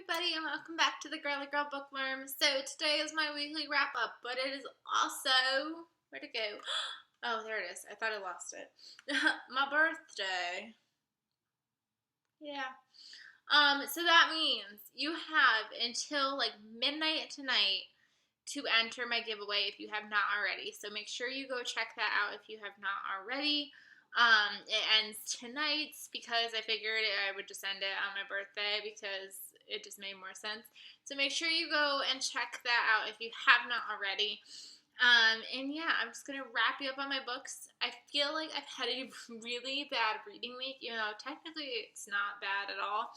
everybody, and welcome back to the Girly Girl Bookworm. So today is my weekly wrap up, but it is also, where'd it go? Oh, there it is. I thought I lost it. My birthday. Yeah. So that means you have until like midnight tonight to enter my giveaway if you have not already. So make sure you go check that out if you have not already. It ends tonight because I figured I would just end it on my birthday because it just made more sense. So make sure you go and check that out if you have not already. And yeah, I'm just going to wrap you up on my books. I feel like I've had a really bad reading week, even though technically it's not bad at all.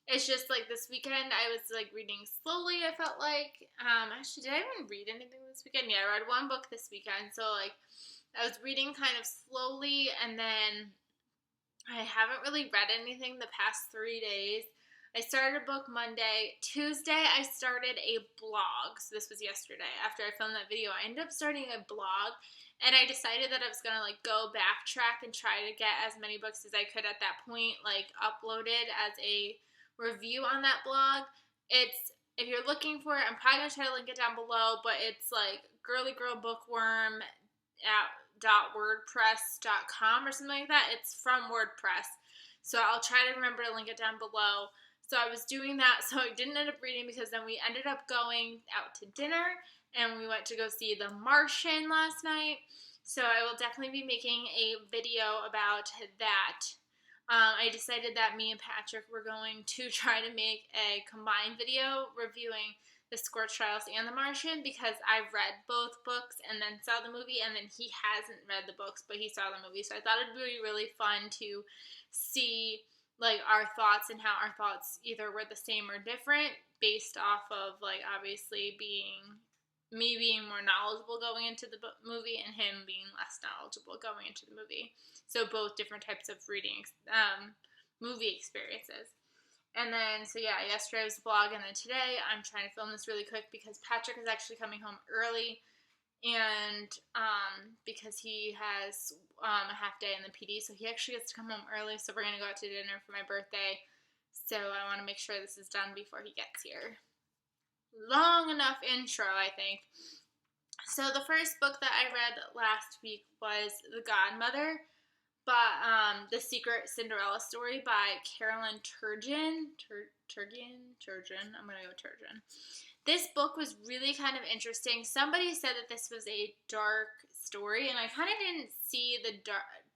It's just like this weekend I was like reading slowly, I felt like. Actually, did I even read anything this weekend? Yeah, I read one book this weekend. So like I was reading kind of slowly, and then I haven't really read anything the past 3 days. I started a book Monday. Tuesday, I started a blog. So this was yesterday after I filmed that video. I ended up starting a blog, and I decided that I was going to like go backtrack and try to get as many books as I could at that point, like uploaded as a review on that blog. It's, if you're looking for it, I'm probably going to try to link it down below, but it's like Girly Girl Bookworm at .wordpress.com or something like that. It's from WordPress, so I'll try to remember to link it down below. So I was doing that, so I didn't end up reading because then we ended up going out to dinner, and we went to go see The Martian last night. So I will definitely be making a video about that. I decided that me and Patrick were going to try to make a combined video reviewing The Scorch Trials and The Martian, because I read both books and then saw the movie, and then he hasn't read the books, but he saw the movie. So I thought it'd be really fun to see like our thoughts and how our thoughts either were the same or different based off of like obviously me being more knowledgeable going into the movie and him being less knowledgeable going into the movie. So both different types of reading movie experiences. And then, so yeah, yesterday was the vlog, and then today I'm trying to film this really quick because Patrick is actually coming home early, and because he has a half day in the PD, so he actually gets to come home early, so we're going to go out to dinner for my birthday, so I want to make sure this is done before he gets here. Long enough intro, I think. So the first book that I read last week was The Godmother, but The Secret Cinderella Story by Carolyn Turgeon. Turgeon. I'm going to go Turgeon. This book was really kind of interesting. Somebody said that this was a dark story, and I kind of didn't see the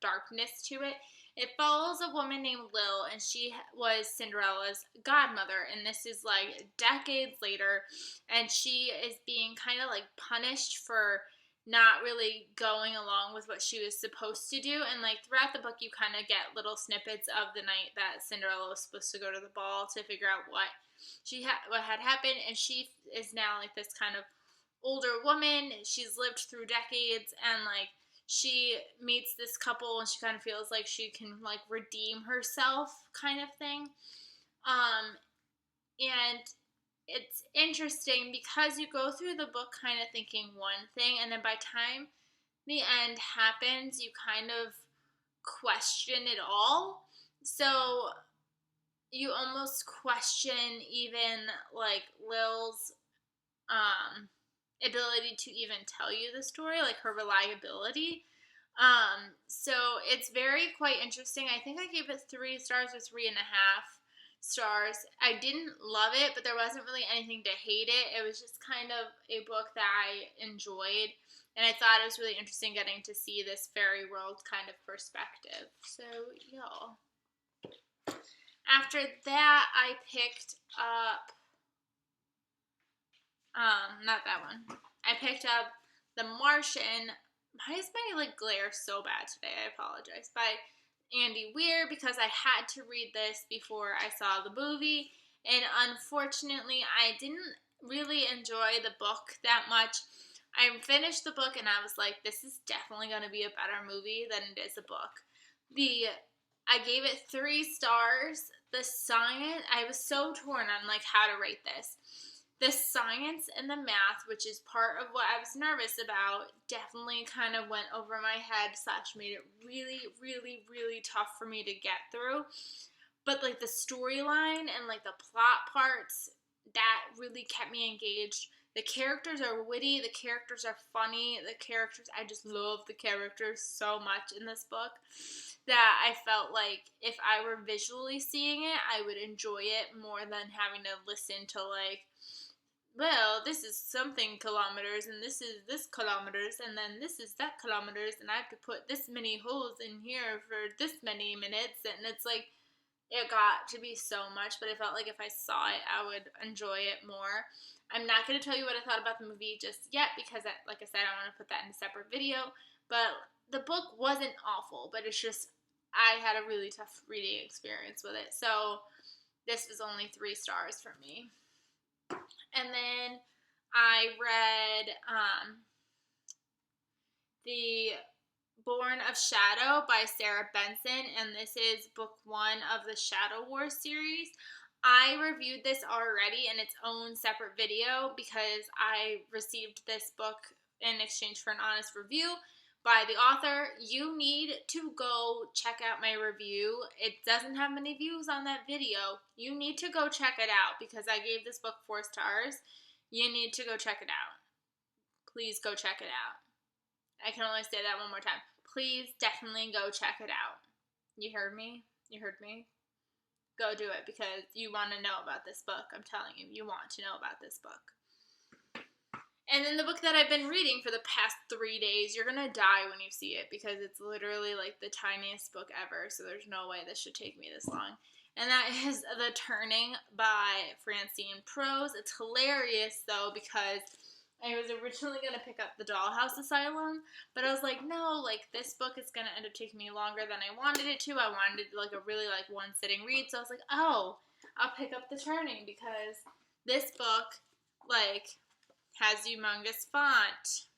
darkness to it. It follows a woman named Lil, and she was Cinderella's godmother, and this is like decades later, and she is being kind of like punished for not really going along with what she was supposed to do. And like throughout the book you kind of get little snippets of the night that Cinderella was supposed to go to the ball to figure out what had happened. And she is now like this kind of older woman. She's lived through decades, and like she meets this couple and she kind of feels like she can like redeem herself kind of thing. And it's interesting because you go through the book kind of thinking one thing, and then by time the end happens, you kind of question it all. So you almost question even like Lil's ability to even tell you the story, like her reliability. So it's very quite interesting. I think I gave it 3 stars or 3.5 stars. I didn't love it, but there wasn't really anything to hate it. It was just kind of a book that I enjoyed, and I thought it was really interesting getting to see this fairy world kind of perspective. So, y'all. After that, I picked up, not that one. I picked up The Martian. Why is my, like, glare so bad today? I apologize. By Andy Weir, because I had to read this before I saw the movie, and unfortunately I didn't really enjoy the book that much. I finished the book and I was like, this is definitely going to be a better movie than it is a book. I gave it 3 stars. The science, I was so torn on like how to rate this. The science and the math, which is part of what I was nervous about, definitely kind of went over my head / made it really, really, really tough for me to get through. but like the storyline and like the plot parts, that really kept me engaged. The characters are witty, the characters are funny, I just love the characters so much in this book that I felt like if I were visually seeing it, I would enjoy it more than having to listen to like, well, this is something kilometers, and this is this kilometers, and then this is that kilometers, and I have to put this many holes in here for this many minutes, and it's like, it got to be so much, but I felt like if I saw it, I would enjoy it more. I'm not going to tell you what I thought about the movie just yet, because, like I said, I want to put that in a separate video, but the book wasn't awful, but it's just, I had a really tough reading experience with it, so this was only 3 stars for me. And then I read The Born of Shadow by Sarah Benson, and this is book 1 of the Shadow Wars series. I reviewed this already in its own separate video because I received this book in exchange for an honest review by the author. You need to go check out my review. It doesn't have many views on that video. You need to go check it out because I gave this book 4 stars. You need to go check it out. Please go check it out. I can only say that one more time. Please definitely go check it out. You heard me? You heard me? Go do it because you want to know about this book. I'm telling you, you want to know about this book. And then the book that I've been reading for the past 3 days, you're going to die when you see it because it's literally like the tiniest book ever, so there's no way this should take me this long. And that is The Turning by Francine Prose. It's hilarious, though, because I was originally going to pick up The Dollhouse Asylum, but I was like, no, like, this book is going to end up taking me longer than I wanted it to. I wanted, like, a really, like, one-sitting read, so I was like, oh, I'll pick up The Turning because this book, like, has humongous font.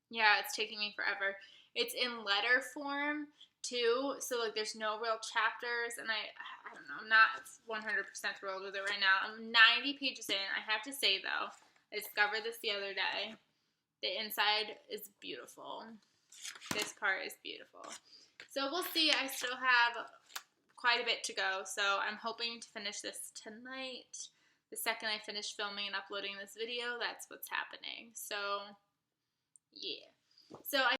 Yeah, it's taking me forever. It's in letter form, too, so, like, there's no real chapters, and I don't know, I'm not 100% thrilled with it right now. I'm 90 pages in. I have to say, though, I discovered this the other day. The inside is beautiful. This part is beautiful. So we'll see. I still have quite a bit to go, so I'm hoping to finish this tonight. The second I finish filming and uploading this video, that's what's happening. So, yeah. So I